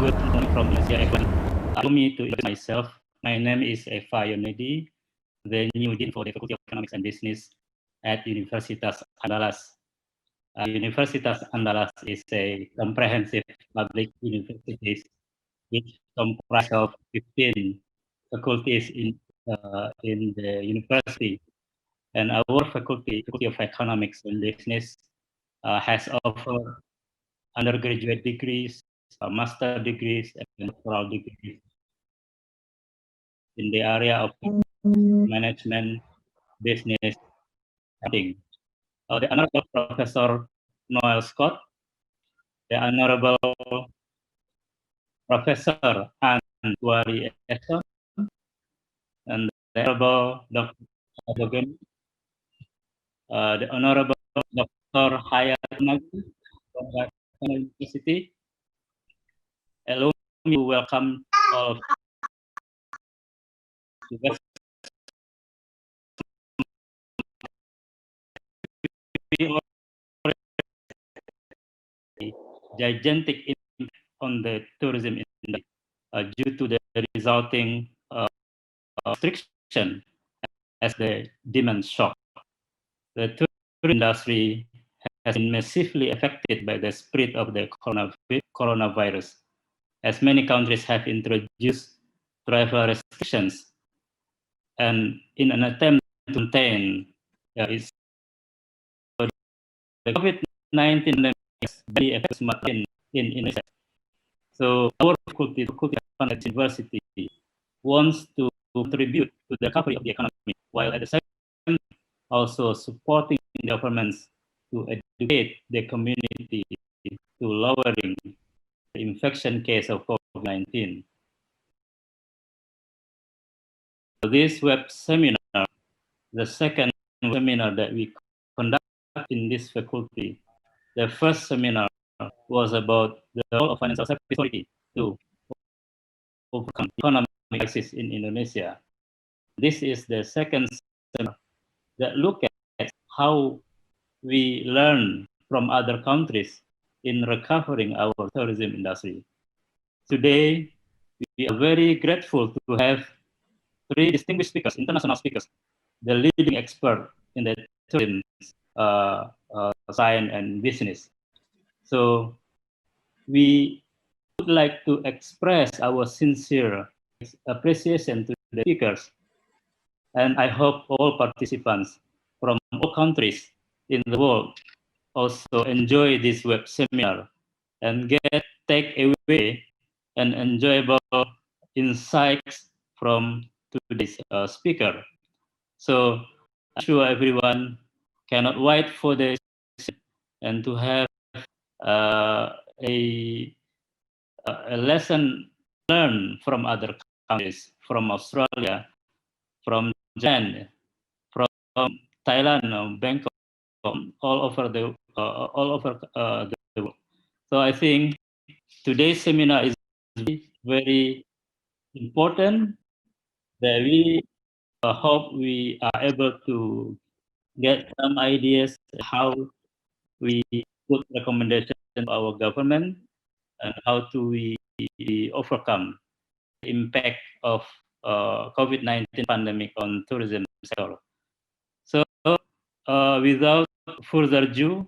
Good morning from Indonesia, everyone. Allow me to introduce myself. My name is Eva Yonedi, the new Dean for the Faculty of Economics and Business at Universitas Andalas. Universitas Andalas is a comprehensive public university which comprises of 15 faculties in the university. And our faculty of Economics and Business, has offered undergraduate degrees, master degrees, and doctoral degrees in the area of management, business, accounting. The Honorable Professor Noel Scott, the Honorable Professor Anwari Esson, and the Honorable Dr. Dogen, the Honorable Dr. Hayat Nagi from the University. Allow me to welcome all of you. Gigantic impact on the tourism industry due to the resulting restriction as the demand shock. The tourism industry has been massively affected by the spread of the coronavirus, as many countries have introduced travel restrictions, and in an attempt to contain the COVID-19 pandemic has very affected in Indonesia. So our faculty of Economics University wants to contribute to the recovery of the economy, while at the same time also supporting governments to educate the community to lowering the infection case of COVID-19. So this web seminar, the second seminar that we conduct in this faculty. The first seminar was about the role of financial service authority to overcome economic crisis in Indonesia. This is the second seminar that look at how we learn from other countries in recovering our tourism industry. Today, we are very grateful to have three distinguished speakers, international speakers, the leading expert in the tourism science and business. So we would like to express our sincere appreciation to the speakers, and I hope all participants from all countries in the world also enjoy this web seminar and take away and enjoyable insights from today's speaker. So I'm sure everyone cannot wait for this and to have a lesson learned from other countries, from Australia, from Japan, from Thailand, Bangkok, all over the world. So I think today's seminar is very important. That we hope we are able to get some ideas how we put recommendations to our government and how do we overcome the impact of COVID-19 pandemic on tourism sector. So without further ado,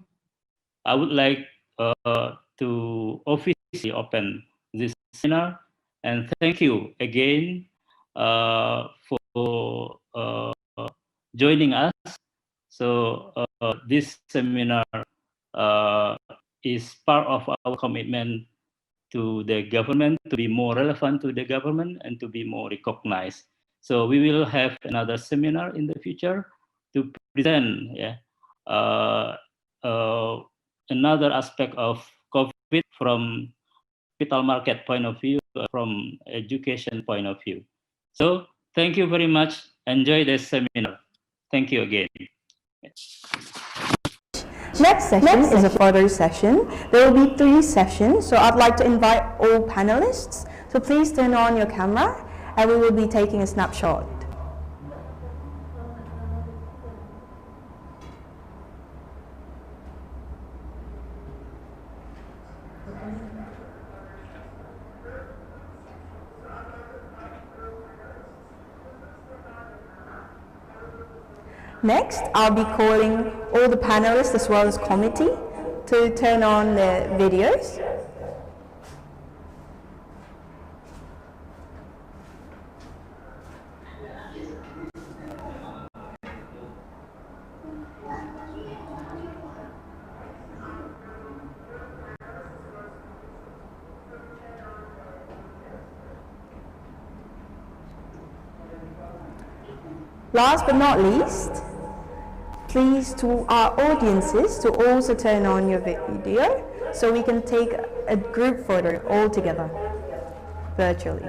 I would like to officially open this seminar, and thank you again for joining us. So this seminar is part of our commitment to the government, to be more relevant to the government and to be more recognized. So we will have another seminar in the future to present another aspect of COVID from capital market point of view, from education point of view. So thank you very much. Enjoy this seminar. Thank you again. Next session is a further session. There will be 3 sessions, so I'd like to invite all panelists. So please turn on your camera and we will be taking a snapshot. Next, I'll be calling all the panelists as well as committee to turn on the videos. Last but not least, please to our audiences to also turn on your video so we can take a group photo all together virtually.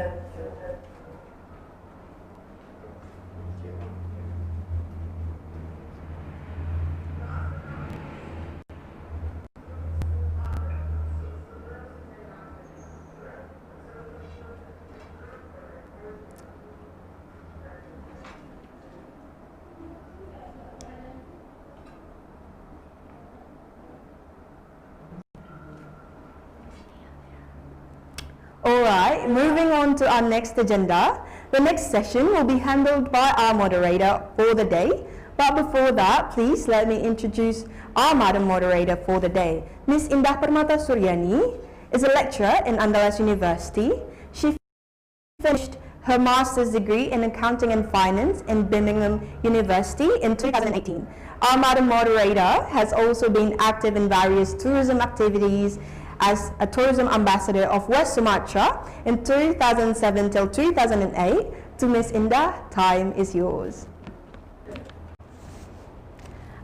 Alright, moving on to our next agenda. The next session will be handled by our moderator for the day. But before that, please let me introduce our Madam Moderator for the day. Ms. Indah Permata Suryani is a lecturer in Andalas University. She finished her master's degree in Accounting and Finance in Birmingham University in 2018. Our Madam Moderator has also been active in various tourism activities as a tourism ambassador of West Sumatra in 2007 till 2008. To Ms. Indah, time is yours.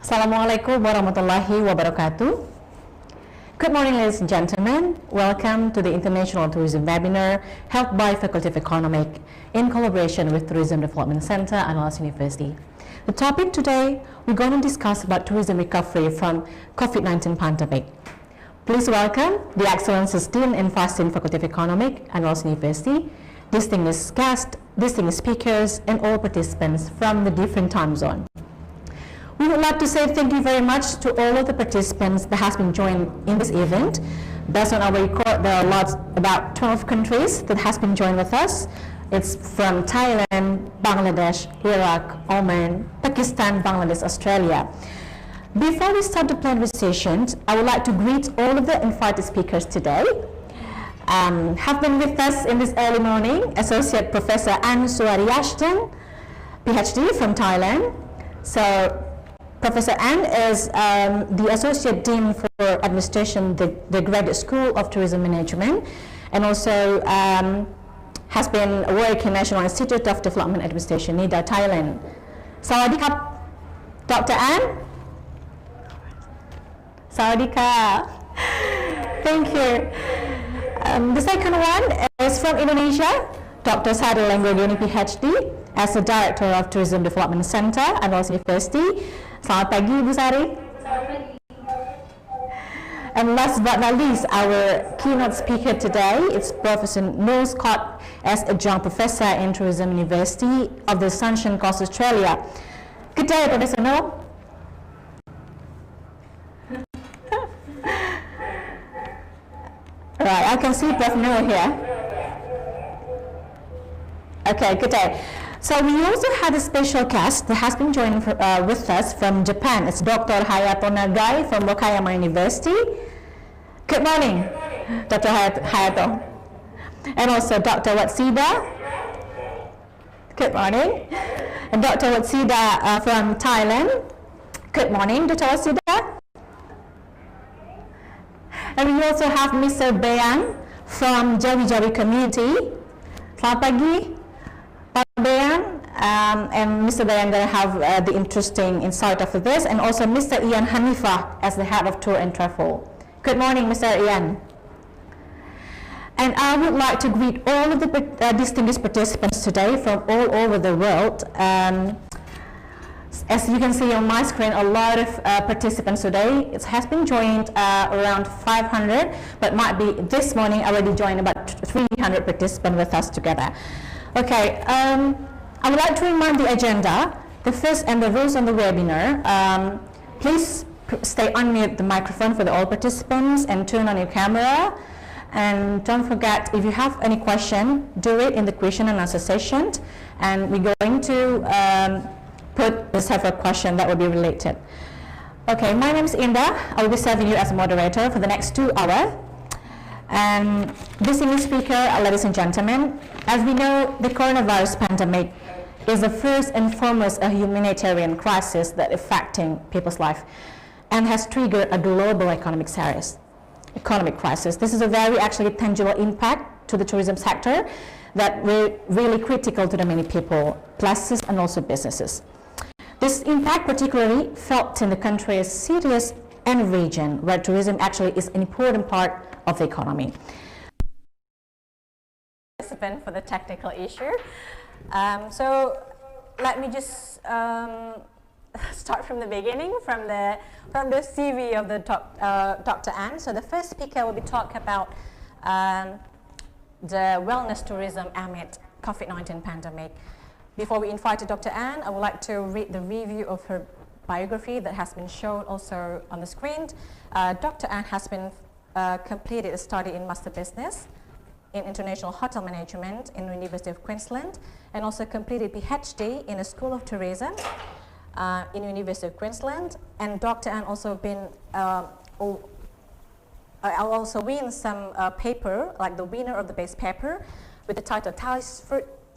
Assalamualaikum warahmatullahi wabarakatuh. Good morning, ladies and gentlemen. Welcome to the International Tourism Webinar held by Faculty of Economic in collaboration with Tourism Development Center, Andalas University. The topic today, we're going to discuss about tourism recovery from COVID-19 pandemic. Please welcome the Excellencies Dean and Vice Dean Faculty of Economic, Andalas University, distinguished guests, distinguished speakers, and all participants from the different time zones. We would like to say thank you very much to all of the participants that has been joined in this event. Based on our record, there are about 12 countries that has been joined with us. It's from Thailand, Bangladesh, Iraq, Oman, Pakistan, Bangladesh, Australia. Before we start the plenary session, I would like to greet all of the invited speakers today. Have been with us in this early morning, Associate Professor Ann Suariyashtan, PhD from Thailand. So Professor Ann is the Associate Dean for Administration, the Graduate School of Tourism Management, and also has been working National Institute of Development Administration, NIDA, Thailand. Sawadee Dr. Ann. Sawadika. Thank you. The second one is from Indonesia, Dr. Sadil Lenggogeni, PhD, as the Director of Tourism Development Center, Andalas University. Selamat pagi, Ibu Sari. And last but not least, our keynote speaker today is Professor Noel Scott, as Adjunct Professor in Tourism University of the Sunshine Coast, Australia. Good day, Professor Noel. Right, I can see Prof. Noah here. Okay, good day. So we also had a special guest that has been joining with us from Japan. It's Dr. Hayato Nagai from Wakayama University. Good morning, Dr. Hayato. And also Dr. Watsida. Good morning. And Dr. Watsida from Thailand. Good morning, Dr. Watsida. And we also have Mr. Bayan from Jawi Jawi community. Selamat pagi, Pak Bayan. And Mr. Bayan going to have the interesting insight of this, and also Mr. Ian Hanifa as the head of tour and travel. Good morning, Mr. Ian. And I would like to greet all of the distinguished participants today from all over the world. As you can see on my screen, a lot of participants today. It has been joined around 500, but might be this morning already joined about 300 participants with us together. Okay, I would like to remind the agenda, the first and the rules on the webinar. Please stay unmute the microphone for all participants and turn on your camera. And don't forget, if you have any question, do it in the question and answer session. And we're going to put the several questions that will be related. Okay, my name is Indah. I will be serving you as a moderator for the next 2 hours. And distinguished speaker, ladies and gentlemen, as we know, the coronavirus pandemic is the first and foremost a humanitarian crisis that is affecting people's life and has triggered a global economic crisis. This is a very actually tangible impact to the tourism sector that will really critical to the many people, places, and also businesses. This impact particularly felt in the country's cities and region where tourism actually is an important part of the economy. Participant for the technical issue. So let me just start from the beginning, from the CV of the Dr. Ann. So the first speaker will be talking about the wellness tourism amid COVID-19 pandemic. Before we invite Dr. Ann, I would like to read the review of her biography that has been shown also on the screen. Dr. Ann has been completed a study in Master Business in International Hotel Management in the University of Queensland, and also completed PhD in the School of Tourism in the University of Queensland. And Dr. Ann also been also win some paper, like the winner of the best paper, with the title Thai's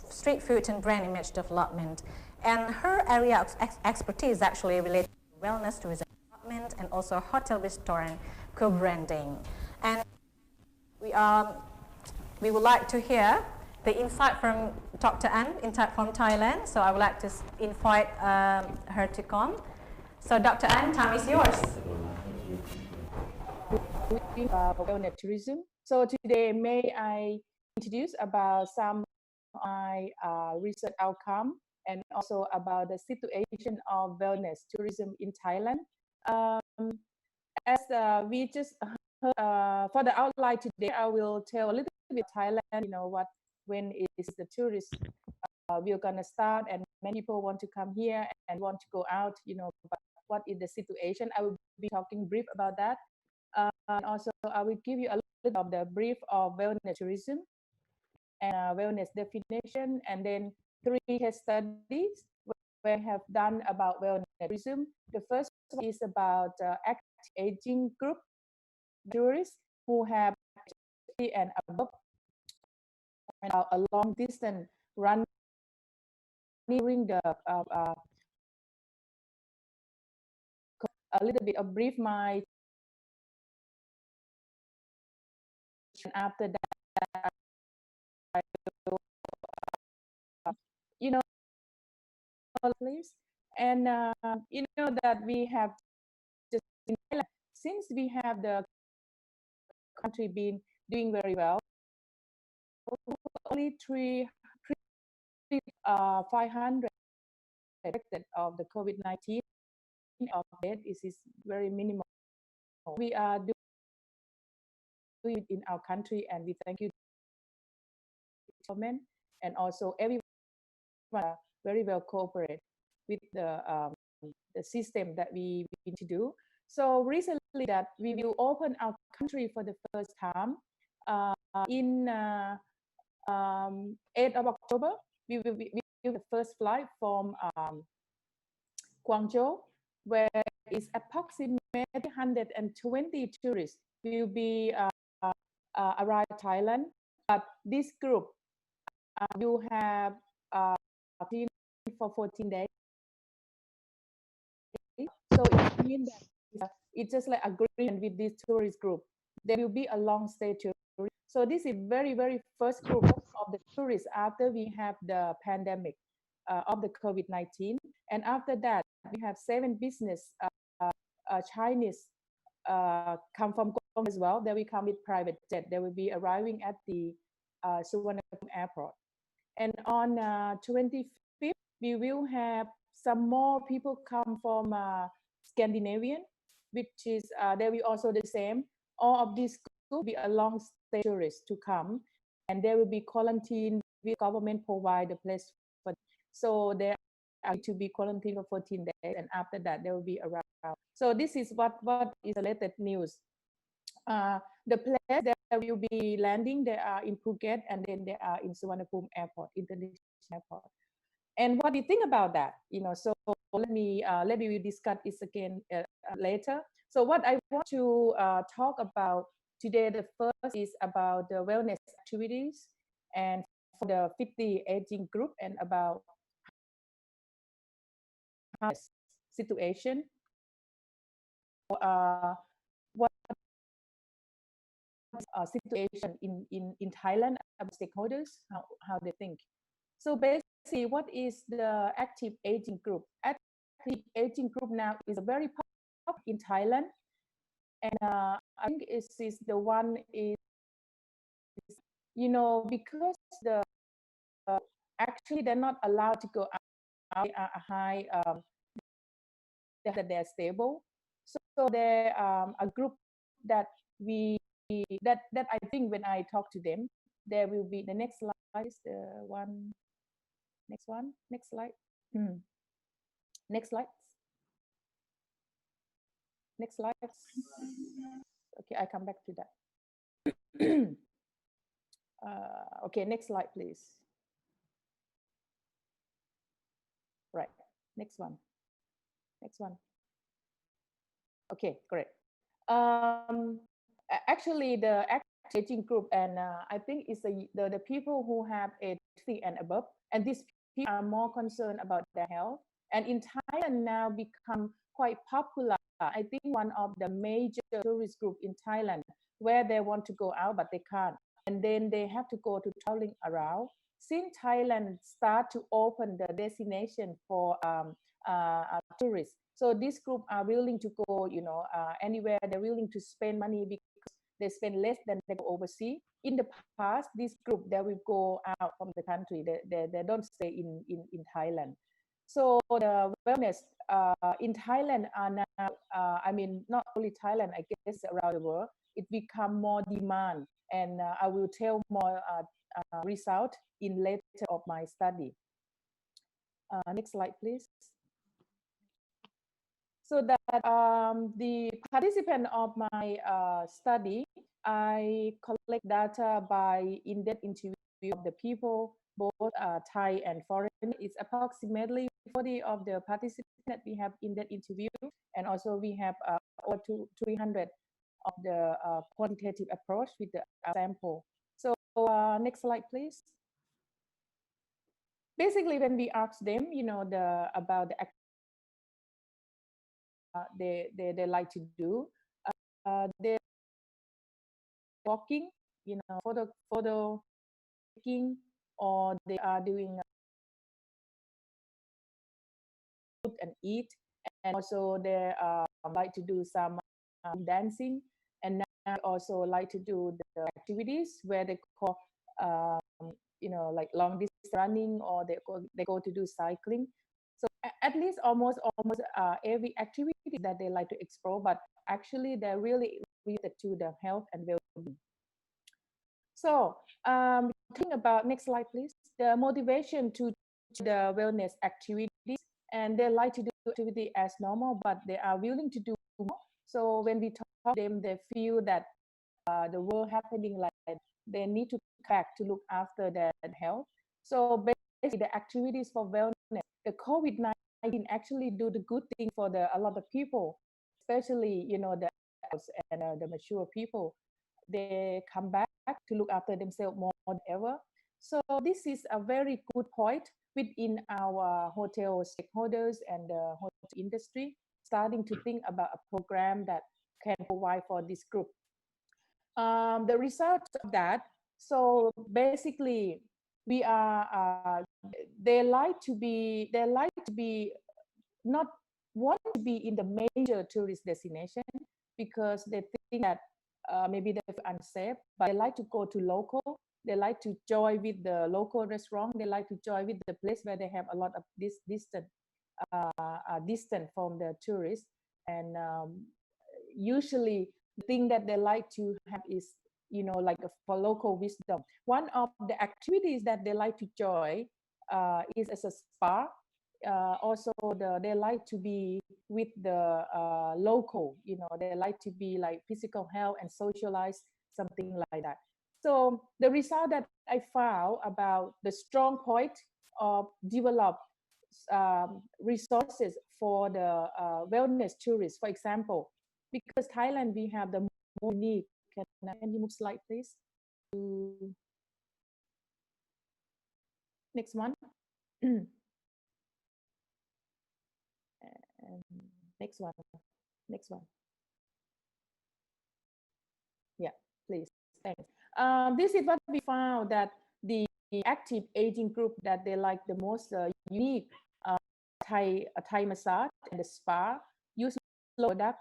Street Food and Brand Image Development. And her area of expertise is actually related to wellness, tourism development, and also hotel restaurant co-branding. And we would like to hear the insight from Dr. Ann from Thailand. So I would like to invite her to come. So Dr. Ann, time is yours. Wellness tourism. So today, may I introduce about some of my research outcome and also about the situation of wellness tourism in Thailand. As we just heard, for the outline today, I will tell a little bit Thailand. When is the tourist we're gonna start, and many people want to come here and want to go out. But what is the situation? I will be talking brief about that. And also, I will give you a little of the brief of wellness tourism and wellness definition, and then 3 case studies we have done about wellness tourism. The first one is about active aging group tourists who have 60 and above, and a long distance run during the a little bit of brief my. And after that, I will, please. And that we have just in Thailand, since we have the country been doing very well, only 500 affected of the COVID-19 of death is very minimal. We are doing it in our country, and we thank you, government, and also everyone very well cooperate with the system that we need to do. So recently that we will open our country for the first time in 8th of October. We will the first flight from Guangzhou, where is approximately 120 tourists will be arrive Thailand. But this group will have for 14 days. So it means that it's just like agreement with this tourist group. There will be a long stay tour. So this is very, very first group of the tourists after we have the pandemic of the COVID-19. And after that, we have 7 business Chinese come from Guangzhou as well. They will come with private jet. They will be arriving at the Suvarnabhumi airport. And on 25th, we will have some more people come from Scandinavian, which is they will also the same. All of these will be a long stay tourists to come, and they will be quarantined with government provide a place for them. So they are to be quarantined for 14 days, and after that they will be around. So this is what is the latest news. The place that will be landing, they are in Phuket, and then they are in Suvarnabhumi Airport, International Airport. And what do you think about that? So let me discuss this again later. So what I want to talk about today, the first is about the wellness activities and for the 50 aging group, and about situation, what situation in Thailand about stakeholders, how they think. So basically, what is the active aging group? Active aging group now is a very popular in Thailand, and I think is the one is, because the actually they're not allowed to go out a high that they're stable. So they're a group that that I think when I talk to them, there will be the next slide is the one. Next one. Next slide. Next slide. Next slide. Okay, I come back to that. Okay, next slide, please. Right. Next one. Next one. Okay, great. Actually, the aging group, and I think it's the people who have 80 and above, and these people are more concerned about their health. And in Thailand now become quite popular. I think one of the major tourist group in Thailand, where they want to go out but they can't, and then they have to go to traveling around. Since Thailand start to open the destination for tourists, so this group are willing to go, anywhere. They're willing to spend money because they spend less than they go overseas. In the past, this group, they will go out from the country. They don't stay in Thailand. So the wellness in Thailand are now, I mean, not only Thailand, I guess around the world, it become more demand. And I will tell more result in later of my study. Next slide, please. So that the participant of my study, I collect data by in-depth interview of the people, both Thai and foreign. It's approximately 40 of the participants that we have in that interview, and also we have over 300 of the quantitative approach with the sample. So next slide, please. Basically, when we ask them, about the they like to do. They're walking, photo taking, or they are doing food and eat, and also they like to do some dancing, and now also like to do the activities where they call like long distance running, or they go to do cycling. So at least almost every activity that they like to explore, but actually they're really related to the health and well-being. So talking about, next slide, please. The motivation to the wellness activities, and they like to do activity as normal, but they are willing to do more. So when we talk to them, they feel that the world happening like that, they need to come back to look after their health. So basically, the activities for wellness, the COVID-19 actually do the good thing for a lot of people, especially the adults and the mature people. They come back to look after themselves more than ever. So this is a very good point within our hotel stakeholders and the hotel industry, starting to think about a program that can provide for this group. The result of that, so basically we are they like to be not want to be in the major tourist destination, because they think that maybe they're unsafe, but they like to go to local. They like to join with the local restaurant. They like to join with the place where they have a lot of this distant from the tourists. And usually the thing that they like to have is, like for local wisdom. One of the activities that they like to join is as a spa. Also, they like to be with the local, they like to be like physical health and socialize, something like that. So the result that I found about the strong point of develop resources for the wellness tourists. For example, because Thailand, we have the more unique. Can you move slide, please? Next one. And next one. Next one. Yeah, please. Thanks. This is what we found, that the active aging group, that they like the most unique Thai massage and the spa, use product,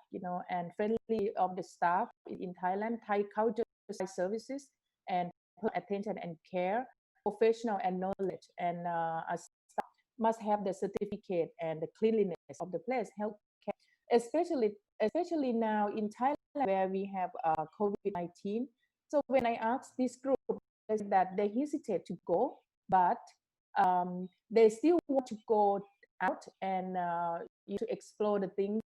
and friendly of the staff in Thailand, Thai culture services, and attention and care, professional and knowledge, and staff must have the certificate and the cleanliness of the place, health care, especially now in Thailand, where we have COVID-19. So when I asked this group, that they hesitate to go, but they still want to go out and to explore the things,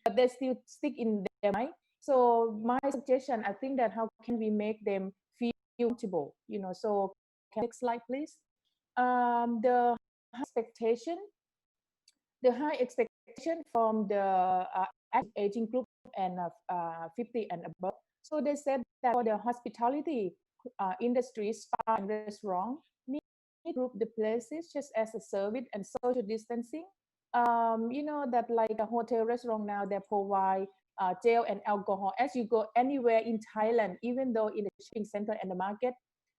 but they still stick in their mind. So my suggestion, I think, that how can we make them feel comfortable, so next slide, please. The expectation the high expectation from the aging group and 50 and above. So they said that for the hospitality industry, spa and restaurant, need to group the places just as a service and social distancing. That like a hotel restaurant now, they provide gel and alcohol. As you go anywhere in Thailand, even though in the shopping center and the market,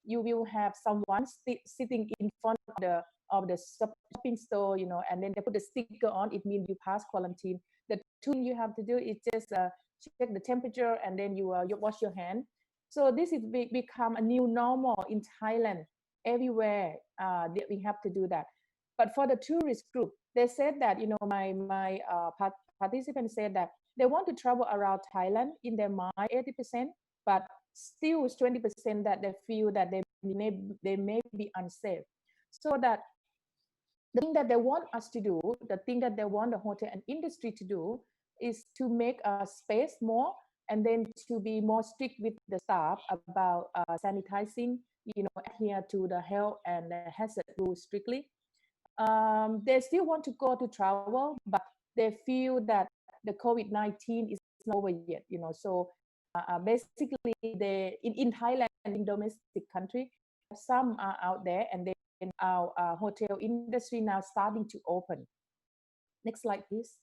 you will have someone sitting in front of the shopping store, and then they put a sticker on. It means you pass quarantine. The two things you have to do is just check the temperature, and then you wash your hand. So this is become a new normal in Thailand. Everywhere that we have to do that. But for the tourist group, they said that, my participants said that they want to travel around Thailand in their mind, 80%, but still 20% that they feel that they may be unsafe. So that the thing that they want us to do, the thing that they want the hotel and industry to do, is to make a space more, and then to be more strict with the staff about sanitizing, adhere to the health and the hazard rules strictly. They still want to go to travel, but they feel that the COVID-19 is not over yet, So basically, they in Thailand, in domestic country, some are out there, and then our hotel industry now starting to open. Next slide, please.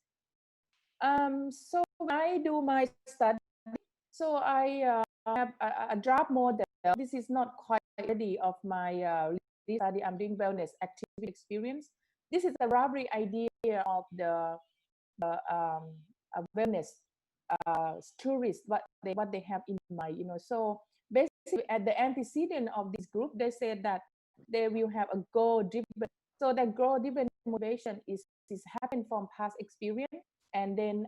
So I do my study. So I have a draft model. This is not quite ready of my study. I'm doing wellness activity experience. This is a roughly idea of the wellness tourists, what they have in mind, So basically, at the antecedent of this group, they said that they will have a goal-driven. So that goal-driven motivation is happen from past experience, and then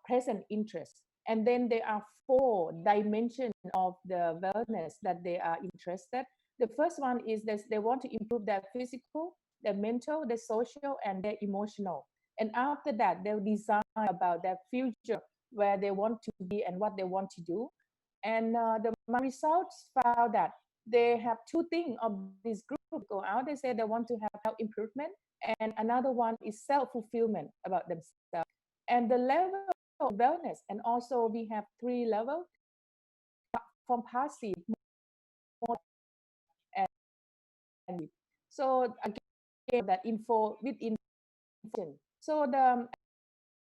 present interest. And then there are 4 dimensions of the wellness that they are interested. The first one is that they want to improve their physical, their mental, their social, and their emotional. And after that, they'll design about their future, where they want to be and what they want to do. And my results found that they have 2 things of this group go out. They say they want to have health improvement, and another one is self-fulfillment about themselves. And the level of wellness, and also we have 3 levels from passive, and so again, that info with information. So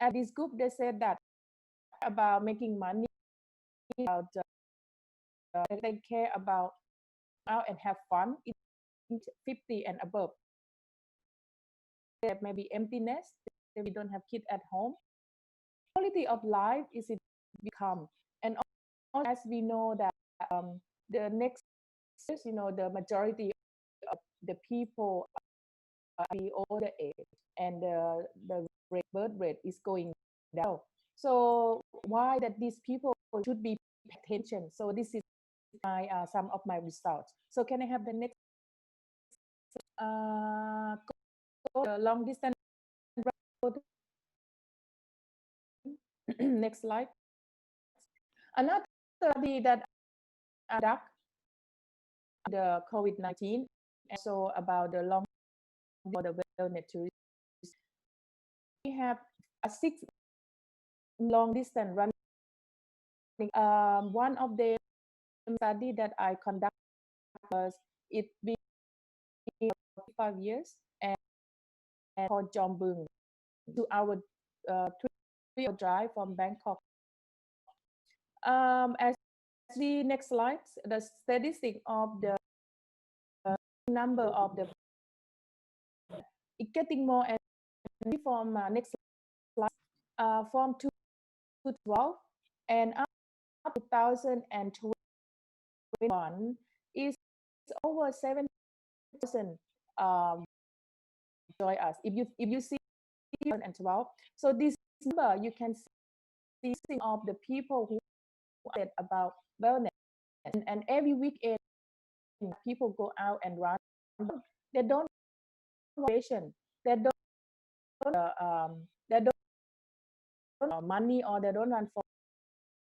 at this group, they said that about making money, about they care about out and have fun. It's 50 and above. There may be emptiness. We don't have kids at home. Quality of life is it become, and also, as we know that the next years, the majority of the people are the older age, and the birth rate is going down. So why that these people should be paying attention? So this is my some of my results. So can I have the next long distance? Next slide. Another study that conduct the COVID-19, and so about the long for the wellness tourism. have a 6 long distance running. One of the study that I conducted was it been 5 years and for Jombung, 2 hour 3 hour drive from Bangkok. As the next slide, the statistic of the number of the it getting more and from next slide from 2012 and up to 2021 is over 7,000 join us. If you see 2012, so this number you can see of the people who said about wellness, and every weekend people go out and run. They don't patient. They don't money, or they don't run for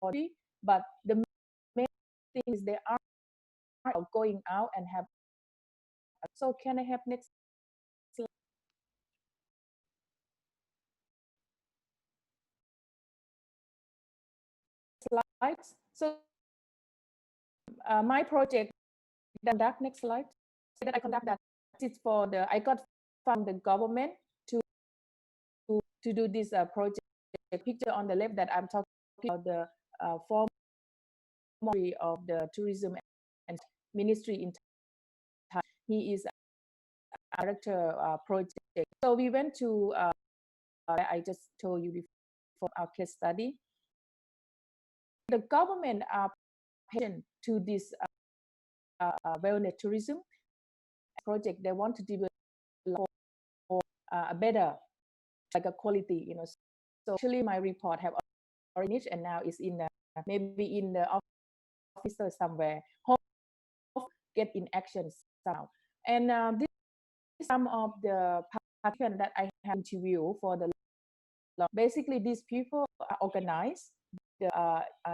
free. But the main thing is they are going out and have. So can I have next slides? So my project, that next slide, that I conduct that it's for the I got from the government to do this project. Picture on the left that I'm talking about the former of the tourism and ministry in Thailand. He is a director project. So we went to I just told you before our case study. The government are patient to this wellness tourism project. They want to develop for a better, like a quality, you know. So actually, my report have already finished, and now it's in maybe in the office or somewhere. Hope get in action somehow. And this is some of the participants that I have interviewed for the. Basically, these people organize the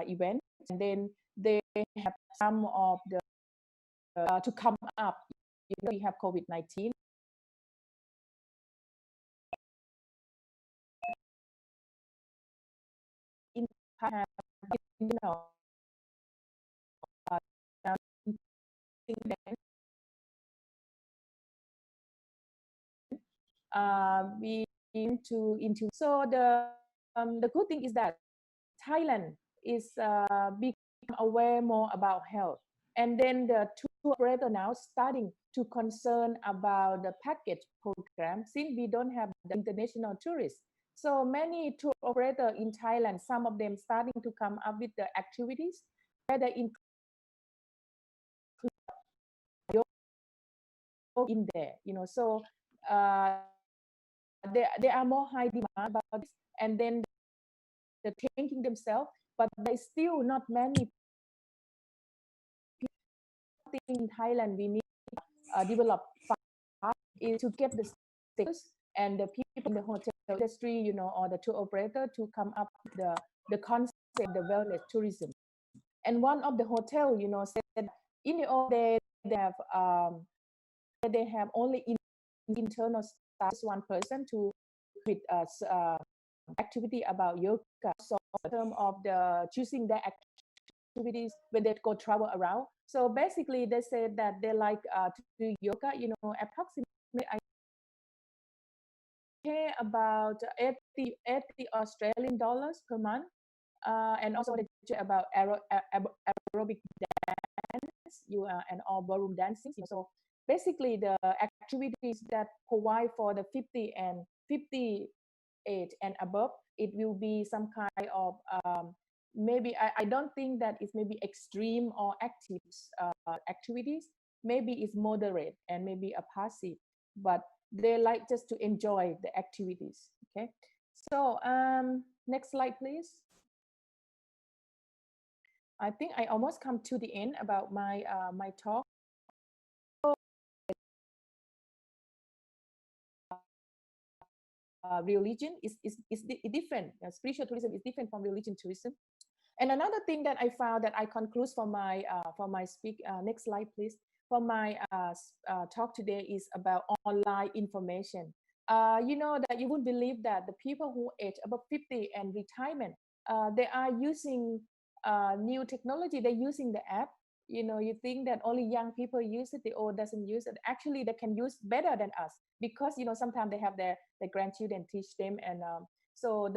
event, and then they have some of the to come up. You know, we have COVID-19. You know, we into so the good thing is that Thailand is become aware more about health, and then the tour operator now starting to concern about the package program since we don't have the international tourists. So many tour operator in Thailand, some of them starting to come up with the activities where they include in there, you know. So there are more high demand about this, and then they're thinking themselves, but there's still not many people in Thailand. We need develop is to get the status and the people in the hotel industry, you know, or the tour operator to come up with the concept of the wellness tourism. And one of the hotel, you know, said in the old days they have only internal staff, one person to with activity about yoga. So in terms of the choosing their activities when they go travel around. So basically, they said that they like to do yoga. You know, approximately I pay about 80 Australian dollars per month, and also about aerobic dance, and all ballroom dancing. So basically, the activities that provide for the 50 and 58 and above, it will be some kind of maybe I don't think that it's maybe extreme or active activities. Maybe it's moderate and maybe a passive, but they like just to enjoy the activities. Okay, so next slide, please. I think I almost come to the end about my my talk. Religion is different. Spiritual tourism is different from religion tourism. And another thing that I found that I conclude for my speak. Next slide, please. For my talk today is about online information. You know that you wouldn't believe that the people who age above 50 and retirement, they are using new technology. They're using the app. You know, you think that only young people use it, the old doesn't use it. Actually, they can use better than us because, you know, sometimes they have their grandchildren teach them. And so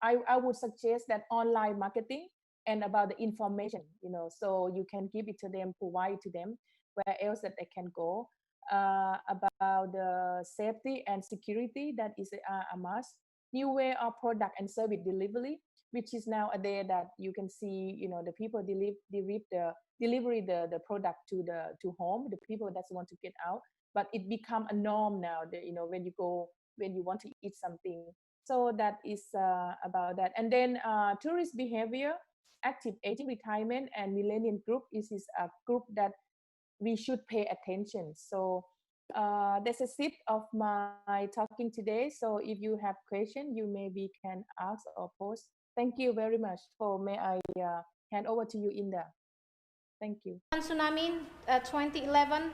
I would suggest that online marketing and about the information, you know, so you can give it to them, provide to them where else that they can go. About the safety and security, that is a must. New way of product and service delivery, which is nowadays that you can see, you know, the people delivery the product to home, the people that want to get out, but it become a norm now, you know, when you want to eat something. So that is about that. And then tourist behavior, active aging, retirement, and millennial group is a group that we should pay attention. So that's a sip of my talking today. So if you have question, you maybe can ask or post. Thank you very much. For may I hand over to you, Inda. Thank you. Tsunami 2011,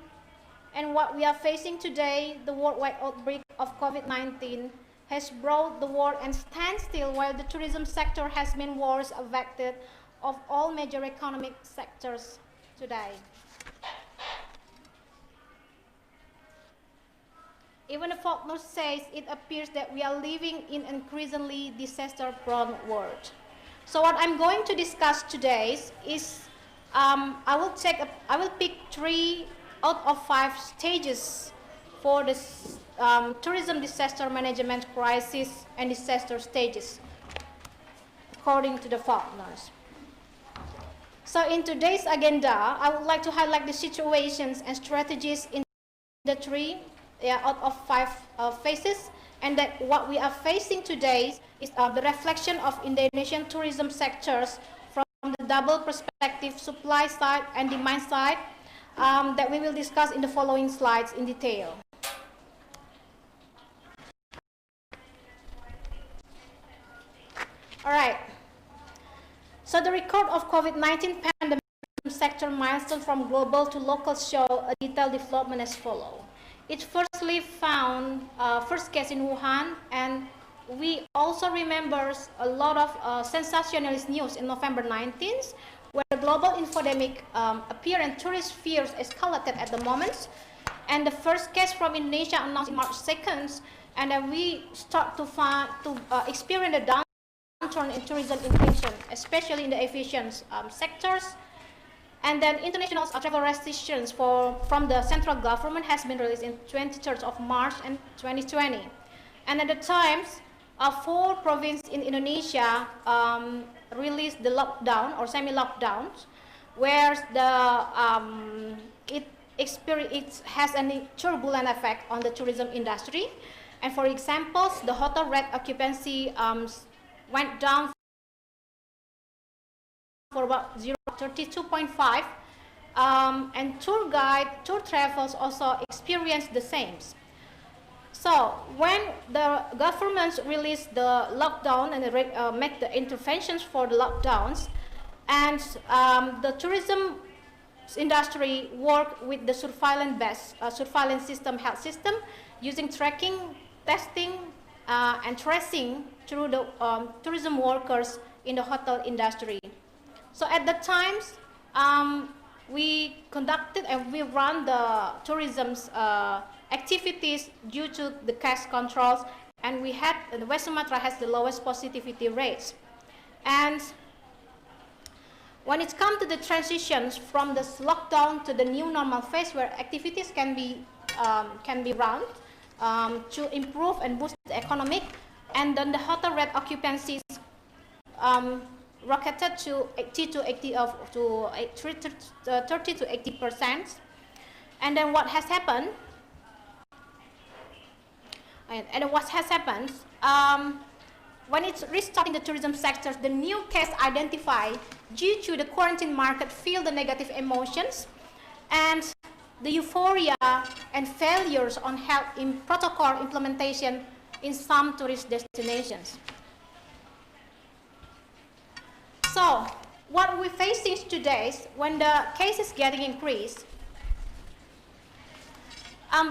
and what we are facing today, the worldwide outbreak of COVID-19, has brought the world and standstill while the tourism sector has been worst affected of all major economic sectors today. Even the folklore says it appears that we are living in an increasingly disaster-prone world. So what I'm going to discuss today is I will pick 3 out of 5 stages for this tourism disaster management crisis and disaster stages, according to the folklores. So in today's agenda, I would like to highlight the situations and strategies in the 3 out of 5 phases, and that what we are facing today is the reflection of Indonesian tourism sectors from the double perspective, supply side and demand side, that we will discuss in the following slides in detail. All right. So the record of COVID-19 pandemic sector milestone from global to local show a detailed development as follows. It firstly found first case in Wuhan, and we also remember a lot of sensationalist news in November 19th, where the global infodemic appeared and tourist fears escalated at the moment. And the first case from Indonesia announced in March 2nd, and then we start to experience a downturn in tourism intention, especially in the aviation sectors. And then international travel restrictions from the central government has been released in 23rd of March in 2020. And at the times, 4 provinces in Indonesia released the lockdown or semi-lockdowns, where it has a turbulent effect on the tourism industry. And for example, the hotel rate occupancy went down for about 32.5, and tour travels also experienced the same. So when the governments released the lockdown and make the interventions for the lockdowns, and the tourism industry worked with the surveillance system, health system, using tracking, testing, and tracing through the tourism workers in the hotel industry. So at the times, we conducted and we run the tourism's activities due to the cash controls, and we had, the West Sumatra has the lowest positivity rates. And when it comes to the transitions from this lockdown to the new normal phase, where activities can be run to improve and boost the economic, and then the hotel rate occupancies rocketed to 30 to 80%. And then what has happened? When it's restarting the tourism sector, the new case identified due to the quarantine market feel the negative emotions and the euphoria and failures on health protocol implementation in some tourist destinations. So what we're facing today, when the case is getting increased,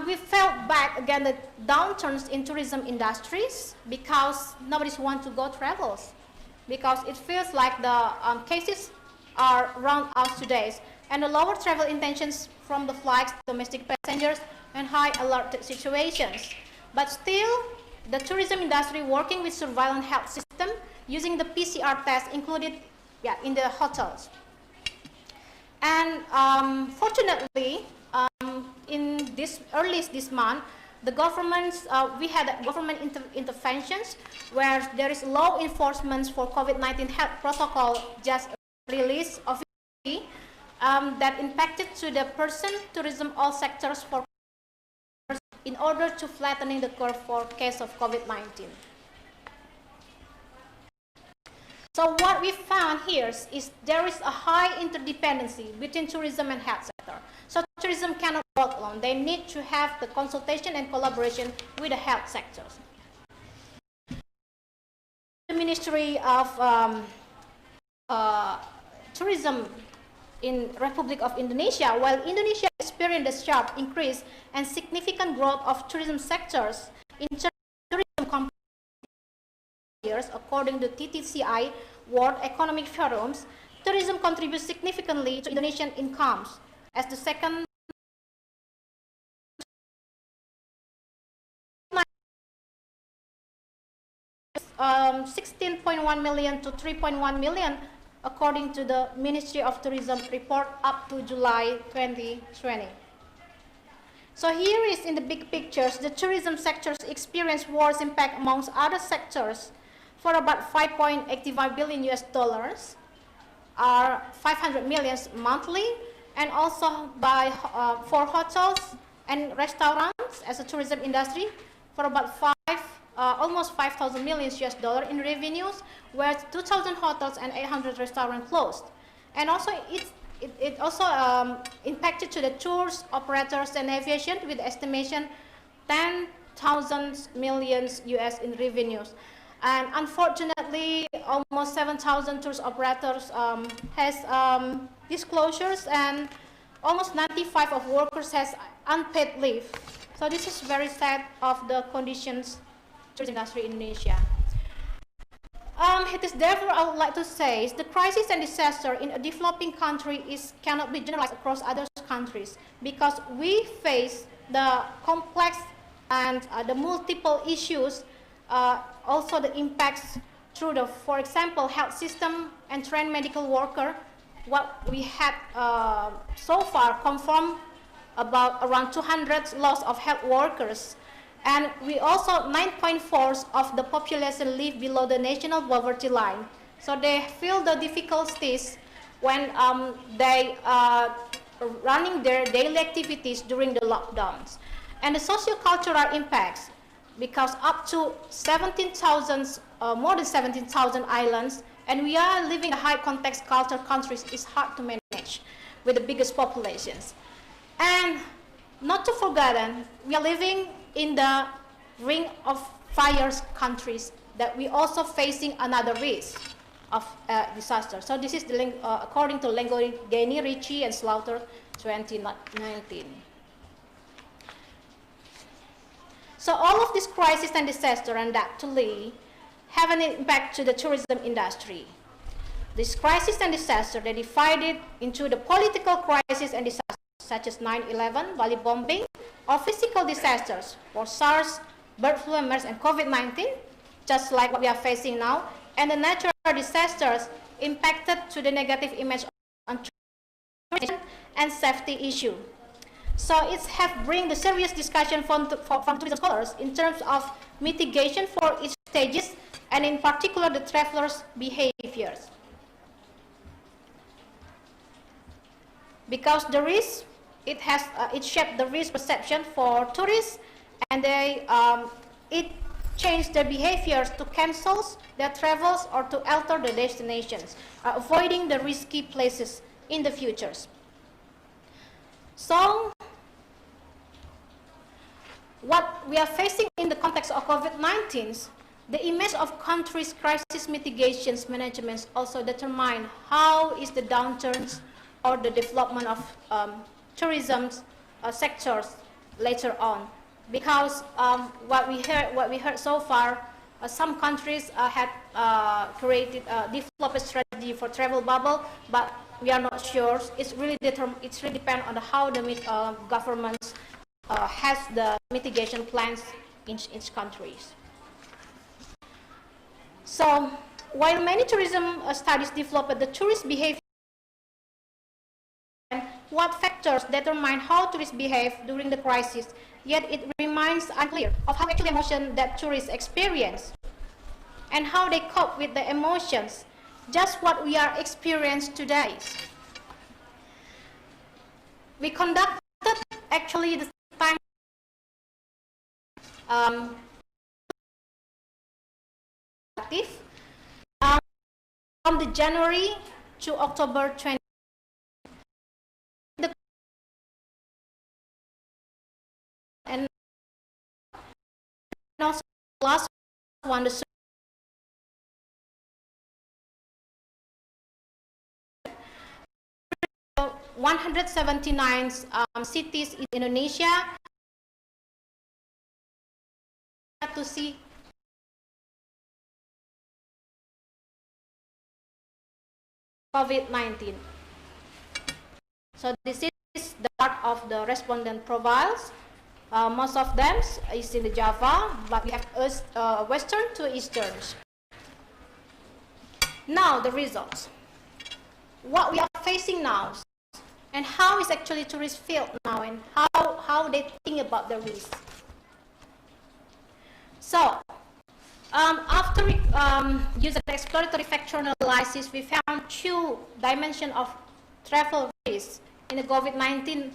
we felt back again the downturns in tourism industries because nobody wants to go travels, because it feels like the cases are round out today, and the lower travel intentions from the flights, domestic passengers, and high alert situations. But still, the tourism industry working with surveillance health system using the PCR test included in the hotels. And fortunately, in this month, the governments, we had government interventions where there is law enforcement for COVID-19 health protocol just released officially that impacted to the person, tourism, all sectors for in order to flattening the curve for case of COVID-19. So what we found here is there is a high interdependency between tourism and health sector. So tourism cannot work alone. They need to have the consultation and collaboration with the health sectors. The Ministry of Tourism in Republic of Indonesia, while Indonesia experienced a sharp increase and significant growth of tourism sectors in tourism years, according to TTCI World Economic Forums, tourism contributes significantly to Indonesian incomes as the second $16.1 million to $3.1 million according to the Ministry of Tourism report up to July 2020. So here is in the big pictures, the tourism sectors experience worse impact amongst other sectors for about 5.85 billion US dollars, or 500 million monthly, and also by for hotels and restaurants as a tourism industry for about almost 5,000 million US dollar in revenues, where 2,000 hotels and 800 restaurants closed. And also it also impacted to the tours operators and aviation with estimation 10,000 millions US in revenues. And unfortunately, almost 7,000 tours operators has disclosures, and almost 95% of workers has unpaid leave. So this is very sad of the conditions tourism industry in Indonesia. It is therefore, I would like to say, the crisis and disaster in a developing country cannot be generalized across other countries, because we face the complex and the multiple issues, also the impacts through the, for example, health system and trained medical worker. What we had so far confirmed about around 200 loss of health workers. And we also 9.4% of the population live below the national poverty line. So they feel the difficulties when they are running their daily activities during the lockdowns. And the socio-cultural impacts, because up to 17,000, more than 17,000 islands, and we are living in high context culture countries, is hard to manage with the biggest populations. And not to forget, we are living in the ring of fires countries that we also facing another risk of disaster. So this is the according to Lamborghini, Ricci, and Slaughter 2019. So all of this crisis and disaster undoubtedly have an impact to the tourism industry. This crisis and disaster, they divided into the political crisis and disaster such as 9/11, Bali bombing, or physical disasters for SARS, bird flu, MERS, and COVID-19, just like what we are facing now, and the natural disasters impacted to the negative image on tourism and safety issue. So it has bring the serious discussion from tourism scholars in terms of mitigation for each stages, and in particular the travelers' behaviors. Because the risk, it shaped the risk perception for tourists, and it changed their behaviors to cancel their travels or to alter the destinations, avoiding the risky places in the futures. So, what we are facing in the context of COVID-19, the image of countries' crisis mitigations management also determine how is the downturns or the development of tourism sectors later on, because what we heard so far, some countries had developed a strategy for travel bubble, but we are not sure. It's really depends on how the governments has the mitigation plans in each countries. So while many tourism studies develop the tourist behavior and what factors determine how tourists behave during the crisis, yet it remains unclear of how actual emotion that tourists experience and how they cope with the emotions, just what we are experiencing today. We conducted actually the time from the January to October 20. And also last one, the 179 cities in Indonesia to see COVID-19. So this is the part of the respondent profiles. Most of them is in the Java, but we have Western to Eastern. Now the results. What we are facing now, and how is actually tourists feel now, and how they think about the risk. So, after using the exploratory factor analysis, we found two dimensions of travel risk in the COVID-19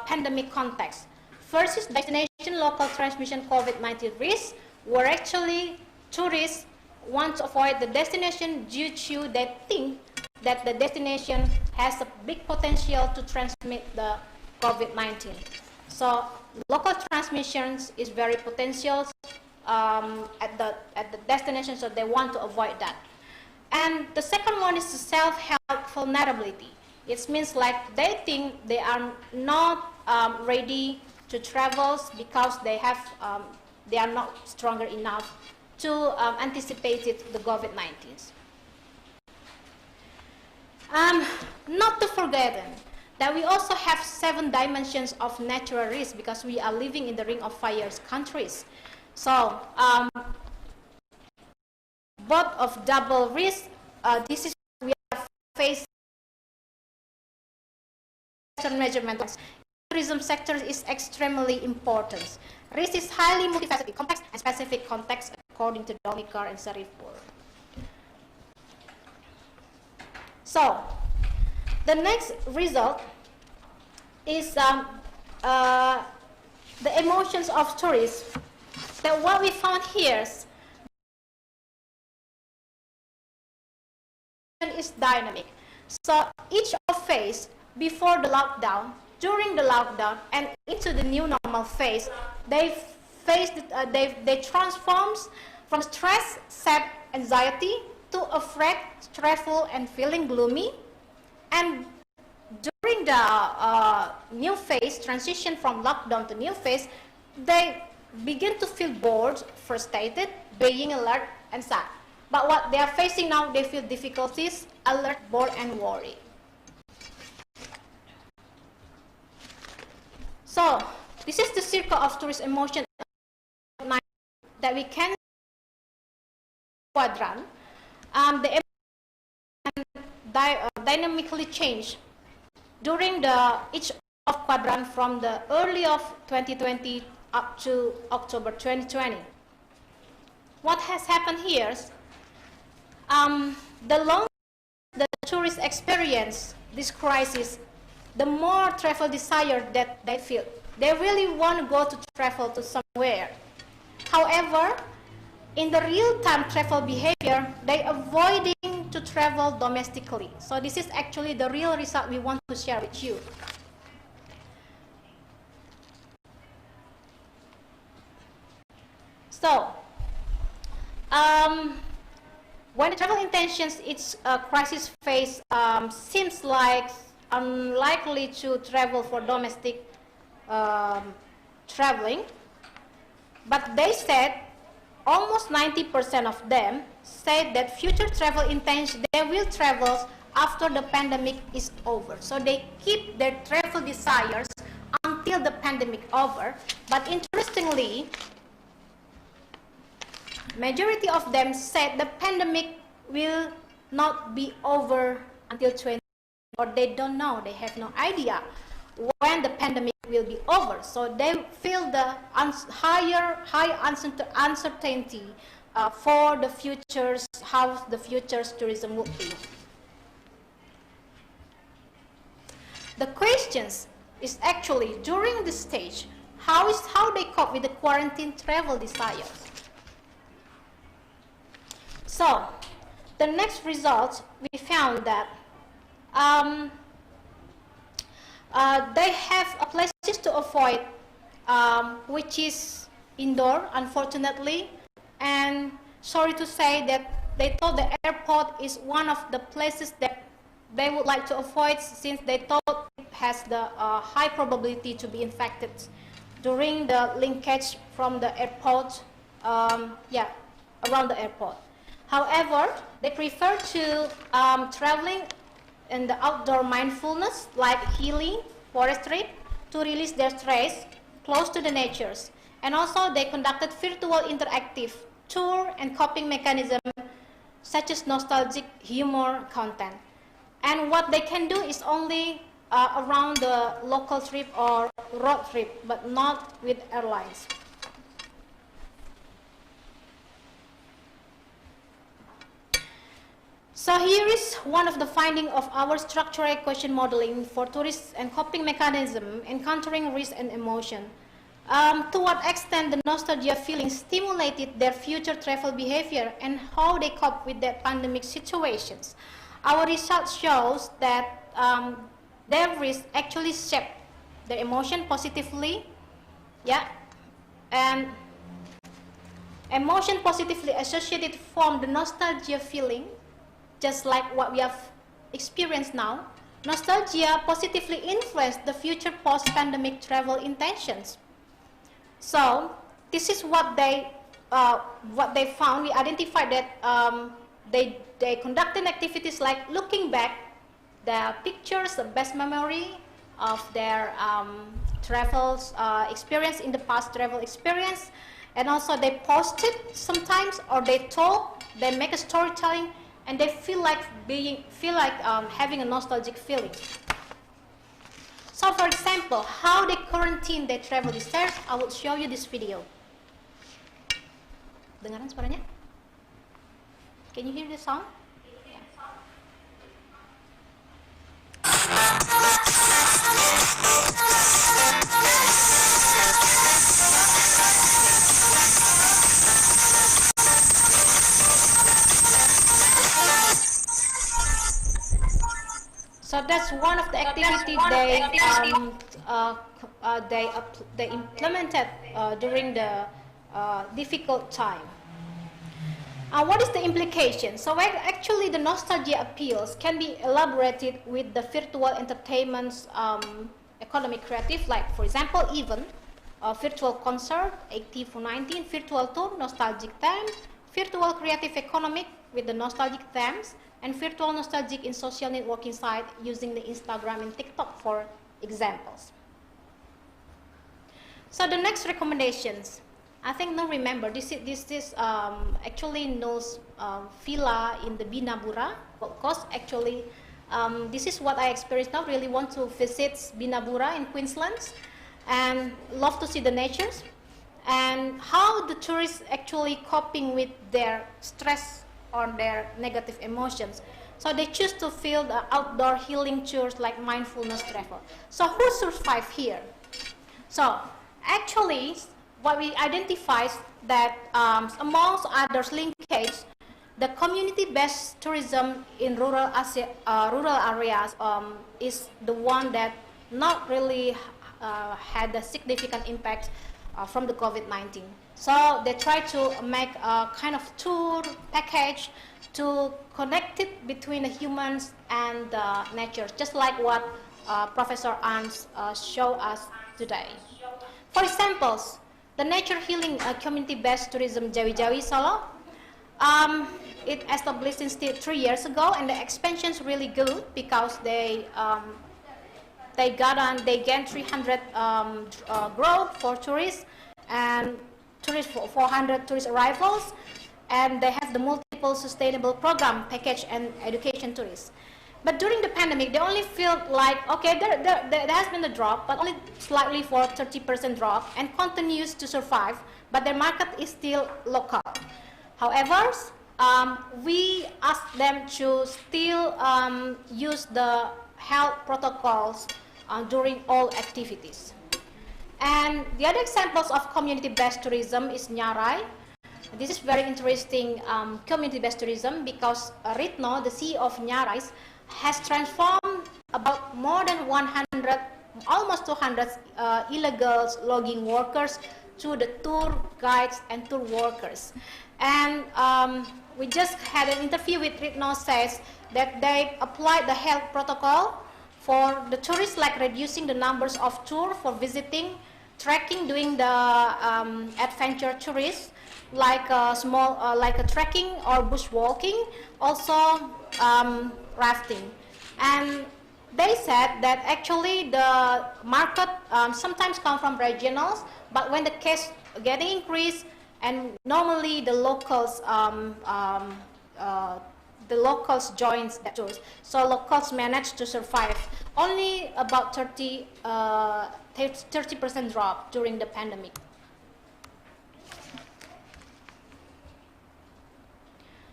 pandemic context. First is destination local transmission COVID-19 risk, where actually tourists want to avoid the destination due to they think that the destination has a big potential to transmit the COVID-19. So local transmissions is very potential at the destination, so they want to avoid that. And the second one is the self-help vulnerability. It means like they think they are not ready to travel because they are not stronger enough to anticipate the COVID-19. Not to forget that we also have 7 dimensions of natural risk because we are living in the ring of fire countries. So both of double risk, this is we are facing measurement. Tourism sector is extremely important. Risk is highly multifaceted, complex and specific context according to Dolnikar and Sarifpur. So, the next result is the emotions of tourists. That what we found here is dynamic. So, each of phase before the lockdown, during the lockdown, and into the new normal phase, they transform from stress, sad, anxiety to afraid, stressful, and feeling gloomy. And during the new phase, transition from lockdown to new phase, they begin to feel bored, frustrated, being alert, and sad. But what they are facing now, they feel difficulties, alert, bored, and worried. So, this is the circle of tourist emotion that we can quadrant. The dynamically change during each of quadrant from the early of 2020 up to October 2020. What has happened here is the longer the tourists experience this crisis, the more travel desire that they feel. They really want to go to travel to somewhere. However, in the real-time travel behavior, they avoiding to travel domestically. So this is actually the real result we want to share with you. So, when the travel intentions its crisis phase seems like unlikely to travel for domestic traveling, but they said almost 90% of them said that future travel intention, they will travel after the pandemic is over. So they keep their travel desires until the pandemic over. But interestingly, majority of them said the pandemic will not be over until 20, or they don't know, they have no idea when the pandemic will be over. So they feel the high uncertainty for the futures, how the future's tourism will be. The questions is actually during this stage, how they cope with the quarantine travel desires. So the next results, we found that they have places to avoid, which is indoor, unfortunately, and sorry to say that they thought the airport is one of the places that they would like to avoid, since they thought it has the high probability to be infected during the linkage from the airport, around the airport. However, they prefer to traveling in the outdoor mindfulness, like healing, forestry, to release their stress close to the natures. And also they conducted virtual interactive tour and coping mechanism such as nostalgic humor content. And what they can do is only around the local trip or road trip, but not with airlines. So here is one of the findings of our structural equation modeling for tourists and coping mechanism encountering risk and emotion. To what extent the nostalgia feeling stimulated their future travel behavior and how they cope with their pandemic situations. Our research shows that their risk actually shaped their emotion positively, and emotion positively associated from the nostalgia feeling, just like what we have experienced now. Nostalgia positively influenced the future post-pandemic travel intentions. So this is what they found. We identified that they conducted activities like looking back, the pictures, the best memory of their travels experience in the past travel experience, and also they posted sometimes, or they talk, they make a storytelling, and they feel like having a nostalgic feeling. So for example, how they quarantine their travel desires, I will show you this video. Dengaran suaranya? Can you hear the sound? So that's one of the activities they implemented during the difficult time. What is the implication? So actually the nostalgia appeals can be elaborated with the virtual entertainment economic creative, like for example even virtual concert, 18 for 19, virtual tour, nostalgic themes, virtual creative economic with the nostalgic themes, and virtual nostalgic in social networking site using the Instagram and TikTok for examples. So the next recommendations, I think now remember this is actually knows villa in the Binabura. Of course, actually this is what I experienced now. Really want to visit Binabura in Queensland and love to see the natures and how the tourists actually coping with their stress or their negative emotions. So they choose to feel the outdoor healing tours like mindfulness travel. So who survived here? So actually what we identified that amongst others linkage, the community-based tourism in rural areas is the one that not really had a significant impact from the COVID-19. So they try to make a kind of tour package to connect it between the humans and the nature, just like what Professor Ans showed us today. For examples, the nature healing community-based tourism Jawi-Jawi Solo, it established since 3 years ago, and the expansion is really good because they gained 300 growth for tourists and 400 tourist arrivals, and they have the multiple sustainable program package and education tourists. But during the pandemic, they only feel like, okay, there has been a drop, but only slightly for 30% drop, and continues to survive, but their market is still local. However, we ask them to still use the health protocols during all activities. And the other examples of community-based tourism is Nyarai. This is very interesting community-based tourism because Ritno, the CEO of Nyarai, has transformed about more than 100, almost 200 illegal logging workers to the tour guides and tour workers. And we just had an interview with Ritno, says that they applied the health protocol for the tourists, like reducing the numbers of tours for visiting, trekking, doing the adventure tourists, like like a trekking or bushwalking, also rafting. And they said that actually the market sometimes come from regionals, but when the case getting increased, and normally the locals joins the tours, so locals manage to survive. Only about 30% drop during the pandemic.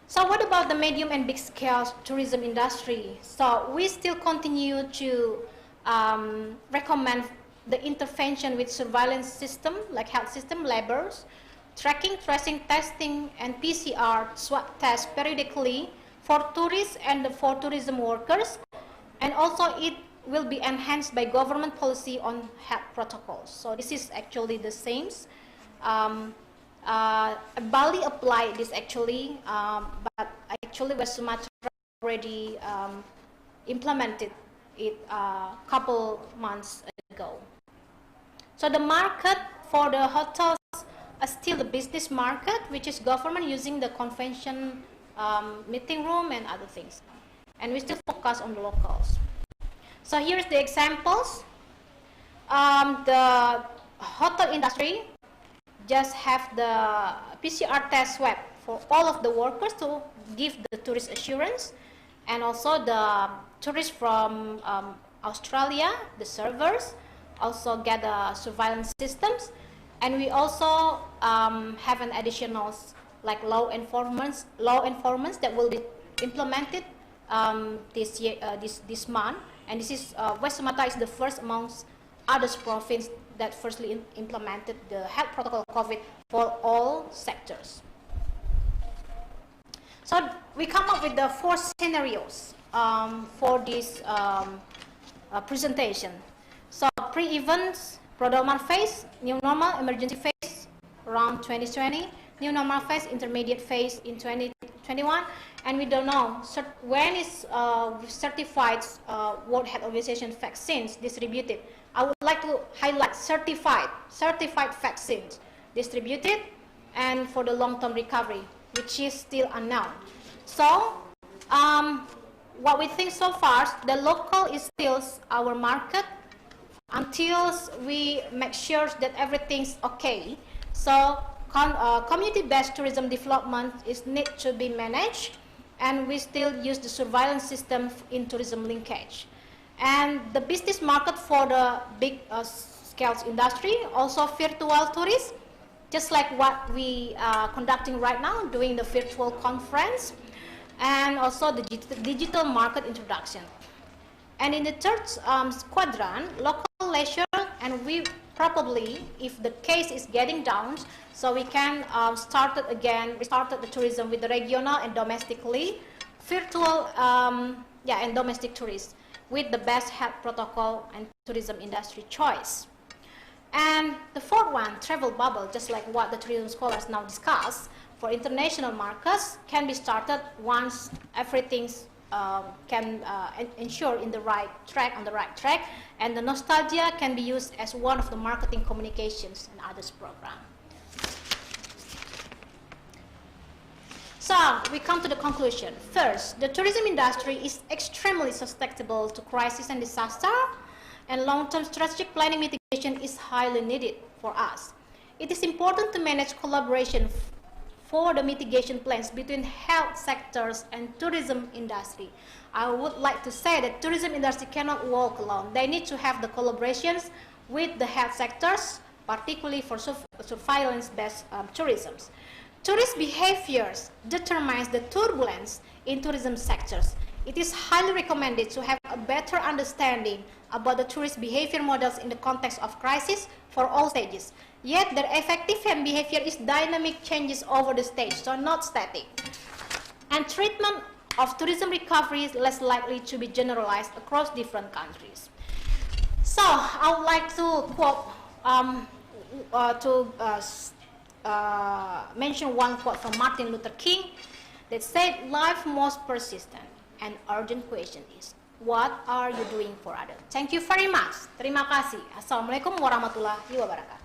So what about the medium and big scale tourism industry? So we still continue to recommend the intervention with surveillance system, like health system, labors, tracking, tracing, testing, and PCR swab tests periodically for tourists and for tourism workers. And also it will be enhanced by government policy on health protocols. So this is actually the same. Bali applied this actually, but actually West Sumatra already implemented it a couple months ago. So the market for the hotels is still the business market, which is government using the convention meeting room and other things. And we still focus on the locals. So here's the examples. The hotel industry just have the PCR test swab for all of the workers to give the tourist assurance, and also the tourists from Australia, the servers, also get the surveillance systems, and we also have an additional like law enforcement that will be implemented this year, this month, and this is West Sumatra is the first amongst others province that firstly implemented the health protocol COVID for all sectors. So we come up with the 4 scenarios for this presentation. So pre-events, prodromal phase, new normal, emergency phase around 2020, new normal phase, intermediate phase in 2021, and we don't know when is certified World Health Organization vaccines distributed. I would like to highlight certified vaccines distributed, and for the long-term recovery, which is still unknown. So what we think so far, the local is still our market until we make sure that everything's okay. So community-based tourism development is need to be managed, and we still use the surveillance system in tourism linkage. And the business market for the big scale industry, also virtual tourists, just like what we are conducting right now, doing the virtual conference, and also the digital market introduction. And in the third quadrant, local leisure, and we probably, if the case is getting down, so we can restarted the tourism with the regional and domestically, virtual, and domestic tourists, with the best health protocol and tourism industry choice. And the fourth one, travel bubble, just like what the tourism scholars now discuss, for international markets can be started once everything's ensure in the right track, and the nostalgia can be used as one of the marketing communications and others program. So we come to the conclusion. First, the tourism industry is extremely susceptible to crisis and disaster, and long-term strategic planning mitigation is highly needed for us. It is important to manage collaboration for the mitigation plans between health sectors and tourism industry. I would like to say that tourism industry cannot walk alone. They need to have the collaborations with the health sectors, particularly for surveillance-based tourism. Tourist behaviors determines the turbulence in tourism sectors. It is highly recommended to have a better understanding about the tourist behavior models in the context of crisis for all stages. Yet their effective behavior is dynamic changes over the stage, so not static. And treatment of tourism recovery is less likely to be generalized across different countries. So I would like to quote, mention one quote from Martin Luther King that said, "Life most persistent and urgent question is, what are you doing for others?" Thank you very much. Terima kasih. Assalamualaikum warahmatullahi wabarakatuh.